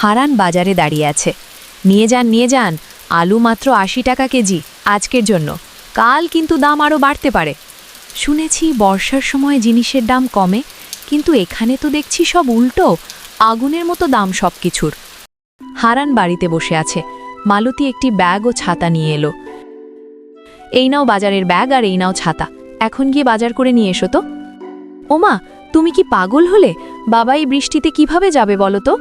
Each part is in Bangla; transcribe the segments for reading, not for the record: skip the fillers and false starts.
হারান বাজারে দাঁড়িয়ে আছে। নিয়ে যান নিয়ে যান, আলু মাত্র ৮০ টাকা কেজি আজকের জন্য, কাল কিন্তু দাম আরও বাড়তে পারে। শুনেছি বর্ষার সময় জিনিসের দাম কমে, কিন্তু এখানে তো দেখছি সব উল্টো, আগুনের মতো দাম সব কিছুর। হারান বাড়িতে বসে আছে। মালতী একটি ব্যাগ ও ছাতা নিয়ে এলো। এই নাও বাজারের ব্যাগ আর এই নাও ছাতা, এখন গিয়ে বাজার করে নিয়ে এসো তো। ওমা, তুমি কি পাগল হলে? বাবা এই বৃষ্টিতে কিভাবে যাবে বলো তো?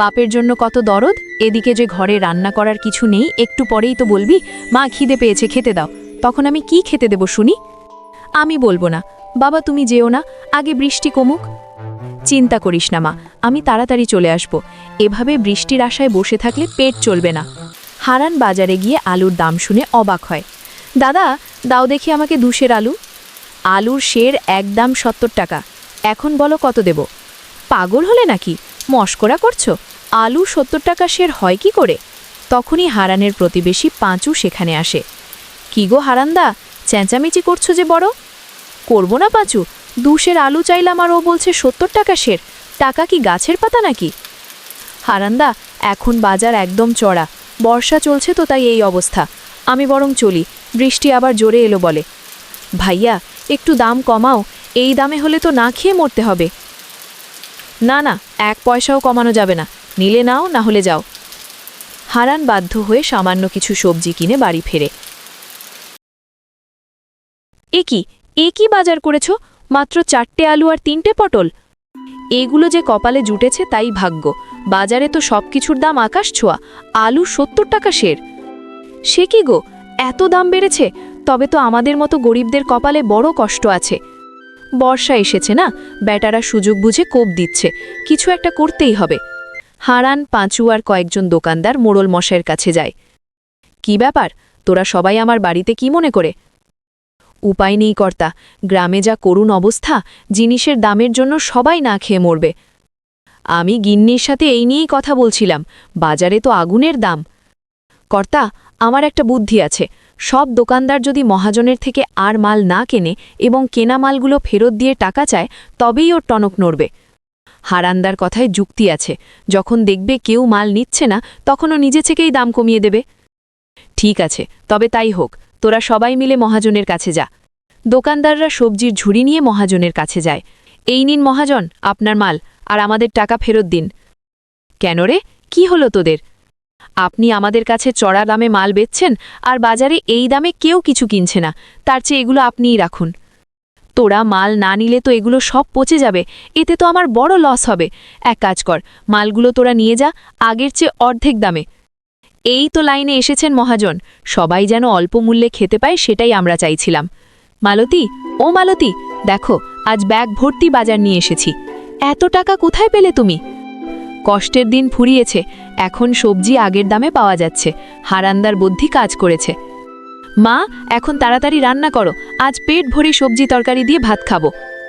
বাপের জন্য কত দরদ, এদিকে যে ঘরে রান্না করার কিছু নেই, একটু পরেই তো বলবি মা খিদে পেয়েছে খেতে দাও, তখন আমি কি খেতে দেব শুনি? আমি বলবো না, বাবা তুমি যেও না, আগে বৃষ্টি কমুক। চিন্তা করিস না মা, আমি তাড়াতাড়ি চলে আসব। এভাবে বৃষ্টির আশায় বসে থাকলে পেট চলবে না। হারান বাজারে গিয়ে আলুর দাম শুনে অবাক হয়। দাদা দাও দেখি আমাকে 2 সের আলু। আলুর সের একদম 70 টাকা, এখন বলো কত দেব? পাগল হলে নাকি, মস্করা করছো? আলু 70 টাকা সের হয় কি করে? তখনই হারানের প্রতিবেশী পাঁচু সেখানে আসে। কি গো হারান্দা, চেঁচামেচি করছো যে বড়? করব না পাঁচু, 2 সের আলু চাইলাম আর ও বলছে 70 টাকা সের, টাকা কি গাছের পাতা নাকি? হারান্দা এখন বাজার একদম চড়া, বর্ষা চলছে তো তাই এই অবস্থা, আমি বরং চলি, বৃষ্টি আবার জোরে এলো বলে। ভাইয়া একটু দাম কমাও, এই দামে হলে তো না খেয়ে মরতে হবে। না না, 1 পয়সাও কমানো যাবে না, নিলে নাও না হলে যাও। হারান বাধ্য হয়ে সামান্য কিছু সবজি কিনে বাড়ি ফেরে। এ কি বাজার করেছ? মাত্র 4টে আলু আর 3টে পটল? এগুলো যে কপালে জুটেছে তাই ভাগ্য, বাজারে তো সব কিছুর দাম আকাশ ছোঁয়া, আলু 70 টাকা সের। সে কি গো, এত দাম বেড়েছে? তবে তো আমাদের মতো গরিবদের কপালে বড় কষ্ট আছে। বর্ষা এসেছে না, বেটারা সুযোগ বুঝে কোপ দিচ্ছে, কিছু একটা করতেই হবে। হারান, পাঁচু আর কয়েকজন দোকানদার মোড়ল মশাইয়ের কাছে যায়। কি ব্যাপার, তোরা সবাই আমার বাড়িতে কি মনে করে? উপায় নেই কর্তা, গ্রামে যা করুণ অবস্থা, জিনিসের দামের জন্য সবাই না খেয়ে মরবে। আমি গিন্নির সাথে এই নিয়েই কথা বলছিলাম, বাজারে তো আগুনের দাম। কর্তা, আমার একটা বুদ্ধি আছে, সব দোকানদার যদি মহাজনের থেকে আর মাল না কেনে এবং কেনা মালগুলো ফেরত দিয়ে টাকা চায়, তবেই ওর টনক নড়বে। হারান্দার কথায় যুক্তি আছে, যখন দেখবে কেউ মাল নিচ্ছে না তখনও নিজে থেকেই দাম কমিয়ে দেবে। ঠিক আছে, তবে তাই হোক, তোরা সবাই মিলে মহাজনের কাছে যা। দোকানদাররা সবজির ঝুড়ি নিয়ে মহাজনের কাছে যায়। এই নিন মহাজন আপনার মাল, আর আমাদের টাকা ফেরত দিন। কেন রে, কি হলো তোদের? আপনি আমাদের কাছে চড়া দামে মাল বেচছেন, আর বাজারে এই দামে কেউ কিছু কিনছে না, তার চেয়ে এগুলো আপনিই রাখুন। তোরা মাল না নিলে তো এগুলো সব পচে যাবে, এতে তো আমার বড় লস হবে। এক কাজ কর, মালগুলো তোরা নিয়ে যা, আগের চেয়ে অর্ধেক দামে। এই তো লাইনে এসেছেন মহাজন, সবাই যেন অল্প মূল্যে খেতে পায় সেটাই আমরা চাইছিলাম। মালতী, ও মালতী, দেখো আজ ব্যাগ ভর্তি বাজার নিয়ে এসেছি। এত টাকা কোথায় পেলে তুমি? কষ্টের দিন ফুরিয়েছে, এখন সবজি আগের দামে পাওয়া যাচ্ছে, হারান্দার বুদ্ধি কাজ করেছে। মা এখন তাড়াতাড়ি রান্না করো, আজ পেট ভরে সবজি তরকারি দিয়ে ভাত খাবো।